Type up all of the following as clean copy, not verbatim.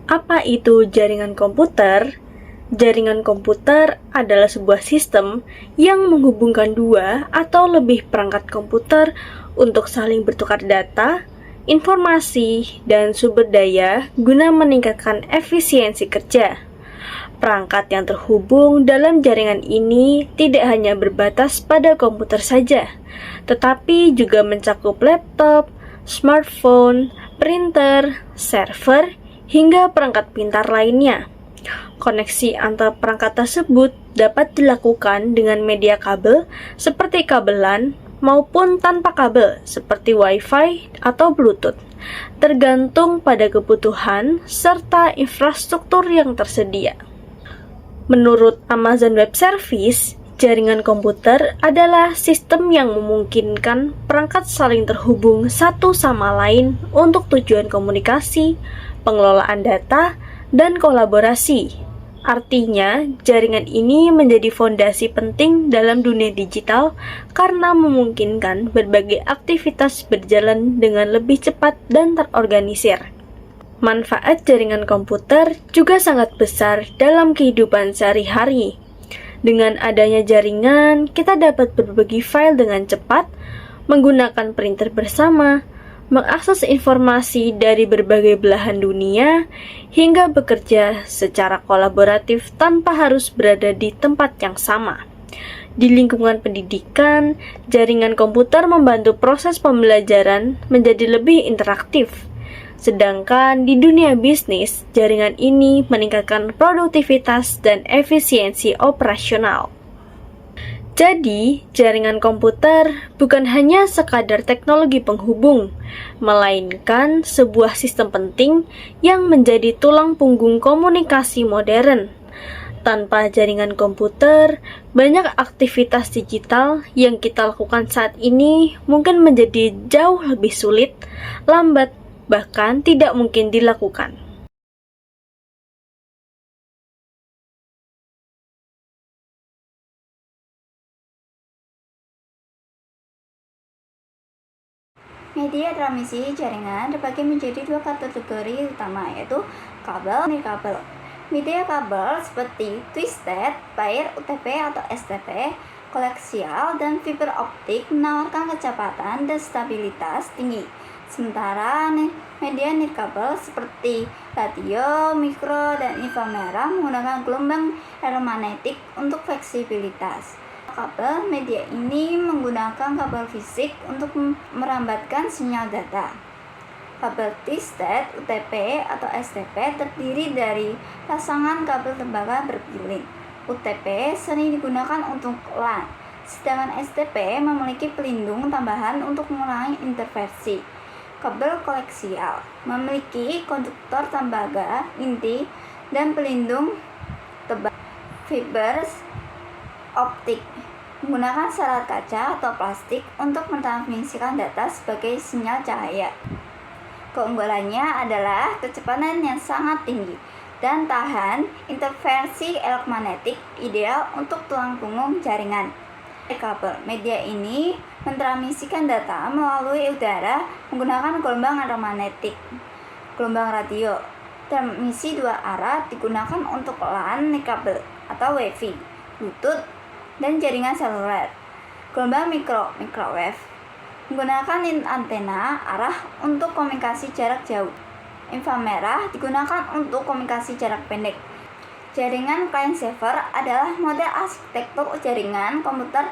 Apa itu jaringan komputer? Jaringan komputer adalah sebuah sistem yang menghubungkan dua atau lebih perangkat komputer untuk saling bertukar data, informasi, dan sumber daya guna meningkatkan efisiensi kerja. Perangkat yang terhubung dalam jaringan ini tidak hanya berbatas pada komputer saja, tetapi juga mencakup laptop, smartphone, printer, server, hingga perangkat pintar lainnya. Koneksi antar perangkat tersebut dapat dilakukan dengan media kabel seperti kabel LAN maupun tanpa kabel seperti Wi-Fi atau Bluetooth, tergantung pada kebutuhan serta infrastruktur yang tersedia. Menurut Amazon Web Service, jaringan komputer adalah sistem yang memungkinkan perangkat saling terhubung satu sama lain untuk tujuan komunikasi, pengelolaan data, dan kolaborasi. Artinya, jaringan ini menjadi fondasi penting dalam dunia digital karena memungkinkan berbagai aktivitas berjalan dengan lebih cepat dan terorganisir. Manfaat jaringan komputer juga sangat besar dalam kehidupan sehari-hari. Dengan adanya jaringan, kita dapat berbagi file dengan cepat, menggunakan printer bersama, mengakses informasi dari berbagai belahan dunia, hingga bekerja secara kolaboratif tanpa harus berada di tempat yang sama. Di lingkungan pendidikan, jaringan komputer membantu proses pembelajaran menjadi lebih interaktif. Sedangkan di dunia bisnis, jaringan ini meningkatkan produktivitas dan efisiensi operasional. Jadi, jaringan komputer bukan hanya sekadar teknologi penghubung, melainkan sebuah sistem penting yang menjadi tulang punggung komunikasi modern. Tanpa jaringan komputer, banyak aktivitas digital yang kita lakukan saat ini mungkin menjadi jauh lebih sulit, lambat, bahkan tidak mungkin dilakukan. Media transmisi jaringan terbagi menjadi dua kategori utama, yaitu kabel dan nirkabel. Media kabel seperti twisted pair, UTP atau STP, koaksial, dan fiber optik menawarkan kecepatan dan stabilitas tinggi. Sementara media nirkabel seperti radio, mikro, dan inframerah menggunakan gelombang elektromagnetik untuk fleksibilitas. Kabel media ini menggunakan kabel fisik untuk merambatkan sinyal data. Kabel twisted, UTP atau STP terdiri dari pasangan kabel tembaga bergiling. UTP sering digunakan untuk LAN, sedangkan STP memiliki pelindung tambahan untuk mengurangi interferensi. Kabel koaksial memiliki konduktor tembaga inti dan pelindung tebal fiber optik, menggunakan serat kaca atau plastik untuk mentransmisikan data sebagai sinyal cahaya. Keunggulannya adalah kecepatan yang sangat tinggi dan tahan interferensi elektromagnetik, ideal untuk tulang punggung jaringan. Kabel media ini mentransmisikan data melalui udara menggunakan gelombang elektromagnetik. Gelombang radio transmisi dua arah digunakan untuk LAN kabel atau Wi-Fi, Bluetooth, dan jaringan seluler. Gelombang microwave menggunakan antena arah untuk komunikasi jarak jauh. Inframerah digunakan untuk komunikasi jarak pendek. Jaringan client server adalah model arsitektur jaringan komputer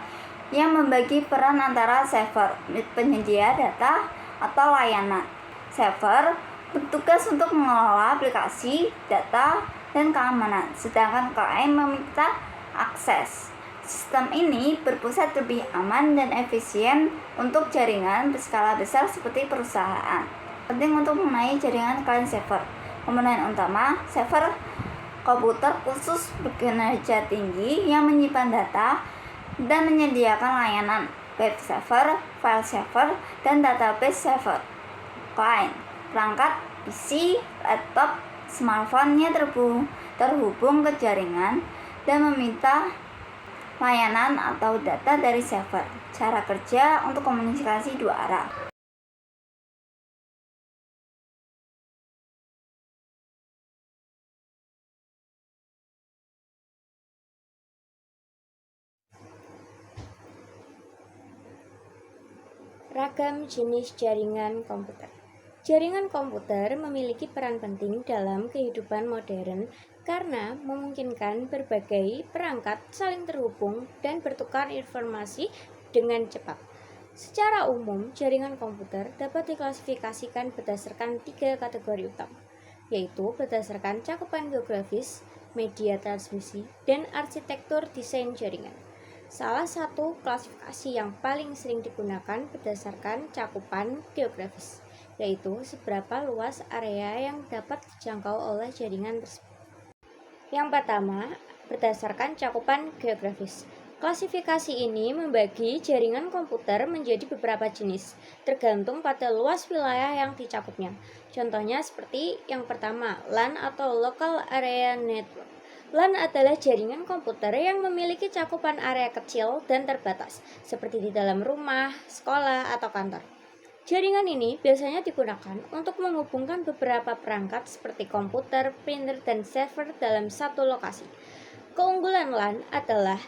yang membagi peran antara server, penyedia data, atau layanan. Server bertugas untuk mengelola aplikasi, data, dan keamanan, sedangkan client meminta akses. Sistem ini berpusat lebih aman dan efisien untuk jaringan berskala besar seperti perusahaan. Penting untuk mengenai jaringan client server. Komponen utama, server komputer khusus berkinerja tinggi yang menyimpan data dan menyediakan layanan web server, file server, dan database server. Client, perangkat PC, laptop, smartphone-nya terhubung ke jaringan dan meminta layanan atau data dari server. Cara kerja untuk komunikasi dua arah. Ragam jenis jaringan komputer. Jaringan komputer memiliki peran penting dalam kehidupan modern karena memungkinkan berbagai perangkat saling terhubung dan bertukar informasi dengan cepat. Secara umum, jaringan komputer dapat diklasifikasikan berdasarkan 3 kategori utama, yaitu berdasarkan cakupan geografis, media transmisi, dan arsitektur desain jaringan. Salah satu klasifikasi yang paling sering digunakan berdasarkan cakupan geografis, yaitu seberapa luas area yang dapat dijangkau oleh jaringan tersebut. Yang pertama, berdasarkan cakupan geografis. Klasifikasi ini membagi jaringan komputer menjadi beberapa jenis, tergantung pada luas wilayah yang dicakupnya. Contohnya seperti yang pertama, LAN atau Local Area Network. LAN adalah jaringan komputer yang memiliki cakupan area kecil dan terbatas, seperti di dalam rumah, sekolah, atau kantor. Jaringan ini biasanya digunakan untuk menghubungkan beberapa perangkat seperti komputer, printer, dan server dalam satu lokasi. Keunggulan LAN adalah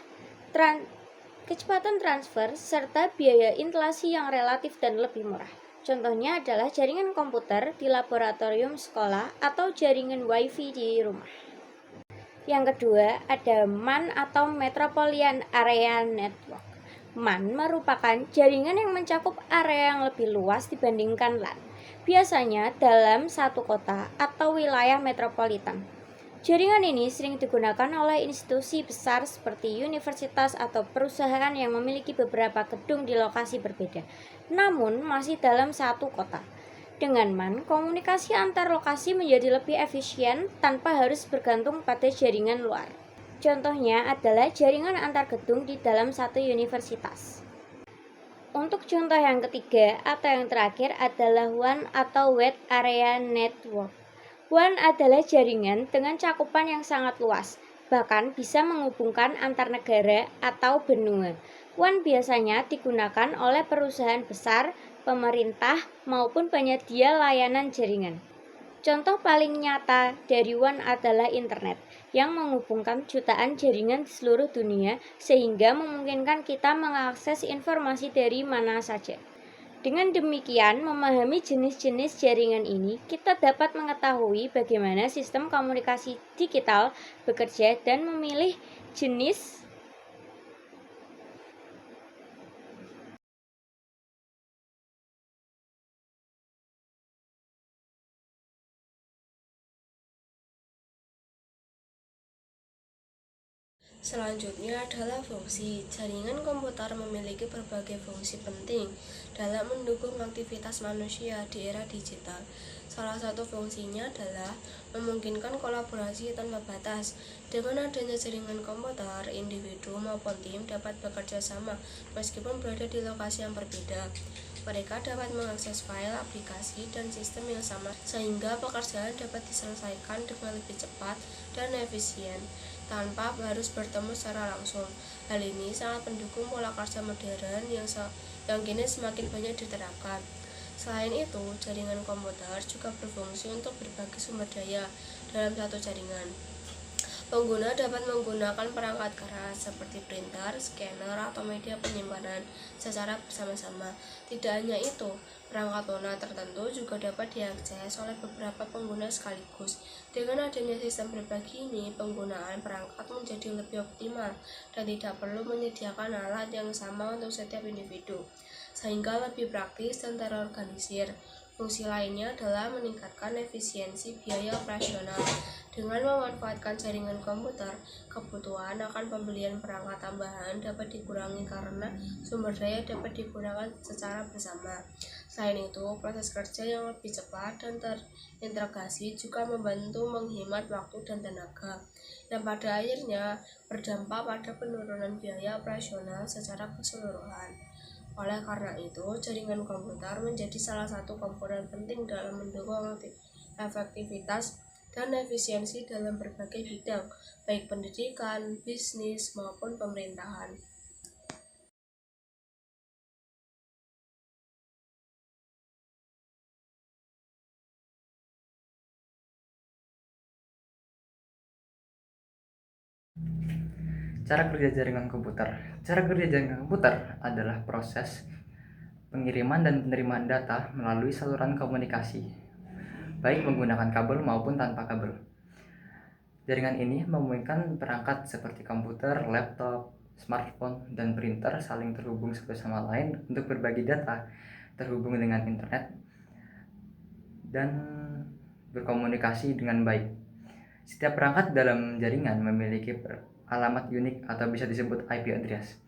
kecepatan transfer serta biaya instalasi yang relatif dan lebih murah. Contohnya adalah jaringan komputer di laboratorium sekolah atau jaringan WiFi di rumah. Yang kedua, ada MAN atau Metropolitan Area Network. MAN merupakan jaringan yang mencakup area yang lebih luas dibandingkan LAN, biasanya dalam satu kota atau wilayah metropolitan. Jaringan ini sering digunakan oleh institusi besar seperti universitas atau perusahaan yang memiliki beberapa gedung di lokasi berbeda, namun masih dalam satu kota. Dengan MAN, komunikasi antar lokasi menjadi lebih efisien tanpa harus bergantung pada jaringan luar. Contohnya adalah jaringan antar gedung di dalam satu universitas. Untuk contoh yang ketiga atau yang terakhir adalah WAN atau Wide Area Network. WAN adalah jaringan dengan cakupan yang sangat luas, bahkan bisa menghubungkan antar negara atau benua. WAN biasanya digunakan oleh perusahaan besar, pemerintah, maupun penyedia layanan jaringan. Contoh paling nyata dari WAN adalah internet, yang menghubungkan jutaan jaringan di seluruh dunia sehingga memungkinkan kita mengakses informasi dari mana saja. Dengan demikian, memahami jenis-jenis jaringan ini, kita dapat mengetahui bagaimana sistem komunikasi digital bekerja dan memilih jenis Selanjutnya adalah fungsi. Jaringan komputer memiliki berbagai fungsi penting dalam mendukung aktivitas manusia di era digital. Salah satu fungsinya adalah memungkinkan kolaborasi tanpa batas. Dengan adanya jaringan komputer, individu maupun tim dapat bekerja sama meskipun berada di lokasi yang berbeda. Mereka dapat mengakses file, aplikasi, dan sistem yang sama sehingga pekerjaan dapat diselesaikan dengan lebih cepat dan efisien tanpa harus bertemu secara langsung. Hal ini sangat mendukung pola kerja modern yang kini semakin banyak diterapkan. Selain itu, jaringan komputer juga berfungsi untuk berbagi sumber daya dalam satu jaringan. Pengguna dapat menggunakan perangkat keras seperti printer, scanner, atau media penyimpanan secara bersama-sama. Tidak hanya itu, perangkat lunak tertentu juga dapat diakses oleh beberapa pengguna sekaligus. Dengan adanya sistem berbagi ini, penggunaan perangkat menjadi lebih optimal dan tidak perlu menyediakan alat yang sama untuk setiap individu, sehingga lebih praktis dan terorganisir. Fungsi lainnya adalah meningkatkan efisiensi biaya operasional. Dengan memanfaatkan jaringan komputer, kebutuhan akan pembelian perangkat tambahan dapat dikurangi karena sumber daya dapat digunakan secara bersama. Selain itu, proses kerja yang lebih cepat dan terintegrasi juga membantu menghemat waktu dan tenaga, yang pada akhirnya berdampak pada penurunan biaya operasional secara keseluruhan. Oleh karena itu, jaringan komputer menjadi salah satu komponen penting dalam mendukung efektivitas dan efisiensi dalam berbagai bidang, baik pendidikan, bisnis, maupun pemerintahan. Cara kerja jaringan komputer. Cara kerja jaringan komputer adalah proses pengiriman dan penerimaan data melalui saluran komunikasi, baik menggunakan kabel maupun tanpa kabel. Jaringan ini memungkinkan perangkat seperti komputer, laptop, smartphone, dan printer saling terhubung satu sama lain untuk berbagi data, terhubung dengan internet, dan berkomunikasi dengan baik. Setiap perangkat dalam jaringan memiliki alamat unik atau bisa disebut IP address.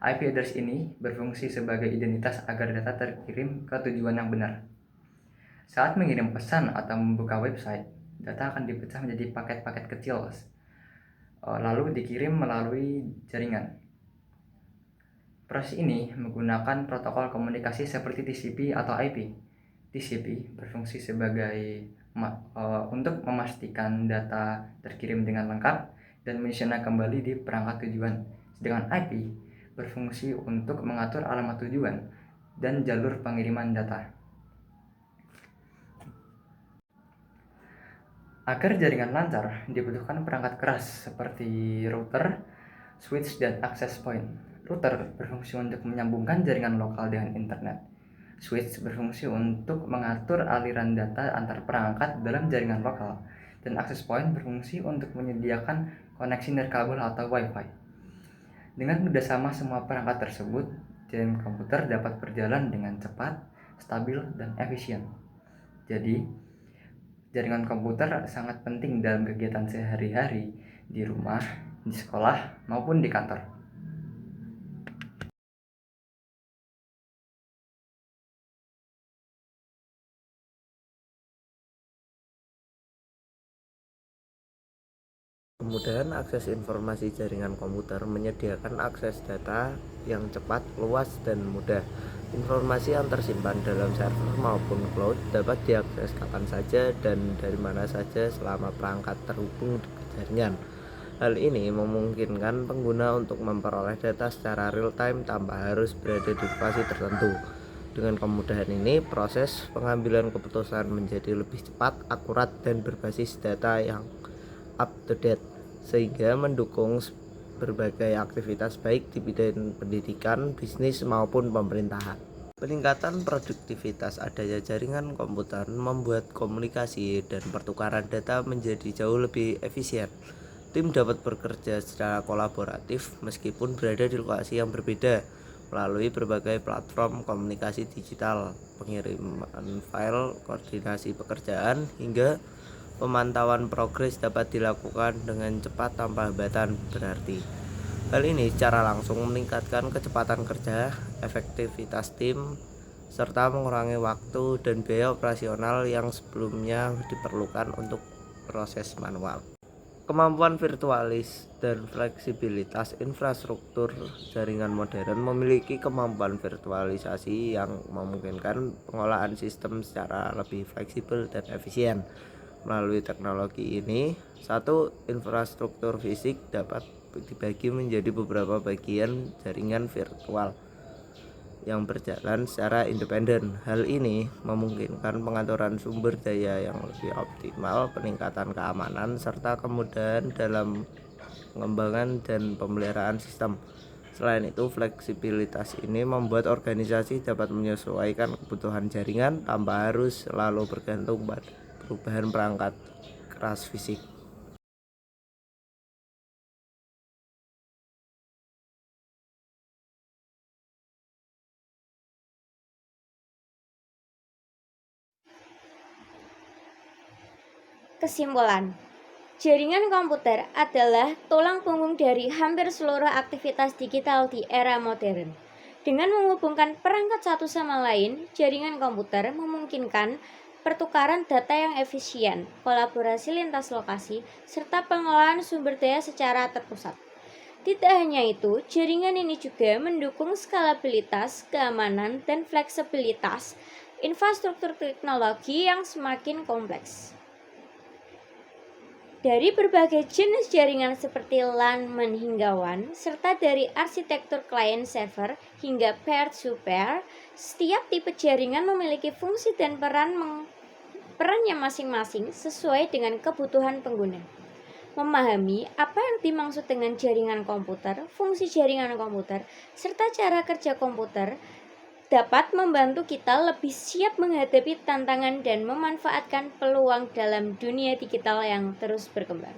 IP address ini berfungsi sebagai identitas agar data terkirim ke tujuan yang benar. Saat mengirim pesan atau membuka website, data akan dipecah menjadi paket-paket kecil, lalu dikirim melalui jaringan. Proses ini menggunakan protokol komunikasi seperti TCP atau IP. TCP berfungsi sebagai untuk memastikan data terkirim dengan lengkap dan menyesuaikan kembali di perangkat tujuan. Sedangkan IP berfungsi untuk mengatur alamat tujuan dan jalur pengiriman data. Agar jaringan lancar, dibutuhkan perangkat keras seperti router, switch, dan access point. Router berfungsi untuk menyambungkan jaringan lokal dengan internet. Switch berfungsi untuk mengatur aliran data antar perangkat dalam jaringan lokal, dan access point berfungsi untuk menyediakan koneksi nirkabel atau Wi-Fi. Dengan kerjasama semua perangkat tersebut, jaringan komputer dapat berjalan dengan cepat, stabil, dan efisien. Jadi, jaringan komputer sangat penting dalam kegiatan sehari-hari di rumah, di sekolah, maupun di kantor. Kemudahan akses informasi jaringan komputer menyediakan akses data yang cepat, luas, dan mudah. Informasi yang tersimpan dalam server maupun cloud dapat diakses kapan saja dan dari mana saja selama perangkat terhubung ke jaringan. Hal ini memungkinkan pengguna untuk memperoleh data secara real-time tanpa harus berada di lokasi tertentu. Dengan kemudahan ini, proses pengambilan keputusan menjadi lebih cepat, akurat, dan berbasis data yang up-to-date, sehingga mendukung berbagai aktivitas baik di bidang pendidikan, bisnis, maupun pemerintahan. Peningkatan produktivitas adanya jaringan komputer membuat komunikasi dan pertukaran data menjadi jauh lebih efisien. Tim dapat bekerja secara kolaboratif meskipun berada di lokasi yang berbeda melalui berbagai platform komunikasi digital, pengiriman file, koordinasi pekerjaan, hingga pemantauan progres dapat dilakukan dengan cepat tanpa hambatan berarti. Hal ini secara langsung meningkatkan kecepatan kerja, efektivitas tim, serta mengurangi waktu dan biaya operasional yang sebelumnya diperlukan untuk proses manual. Kemampuan virtualis dan fleksibilitas infrastruktur jaringan modern memiliki kemampuan virtualisasi yang memungkinkan pengolahan sistem secara lebih fleksibel dan efisien. Melalui teknologi ini, satu infrastruktur fisik dapat dibagi menjadi beberapa bagian jaringan virtual yang berjalan secara independen. Hal ini memungkinkan pengaturan sumber daya yang lebih optimal, peningkatan keamanan, serta kemudahan dalam pengembangan dan pemeliharaan sistem. Selain itu, fleksibilitas ini membuat organisasi dapat menyesuaikan kebutuhan jaringan tanpa harus selalu bergantung pada perubahan perangkat keras fisik. Kesimpulan, jaringan komputer adalah tulang punggung dari hampir seluruh aktivitas digital di era modern. Dengan menghubungkan perangkat satu sama lain, jaringan komputer memungkinkan pertukaran data yang efisien, kolaborasi lintas lokasi, serta pengolahan sumber daya secara terpusat. Tidak hanya itu, jaringan ini juga mendukung skalabilitas, keamanan, dan fleksibilitas infrastruktur teknologi yang semakin kompleks. Dari berbagai jenis jaringan seperti LAN hingga WAN, serta dari arsitektur client-server hingga peer-to-peer, setiap tipe jaringan memiliki fungsi dan perannya masing-masing sesuai dengan kebutuhan pengguna. Memahami apa yang dimaksud dengan jaringan komputer, fungsi jaringan komputer, serta cara kerja komputer dapat membantu kita lebih siap menghadapi tantangan dan memanfaatkan peluang dalam dunia digital yang terus berkembang.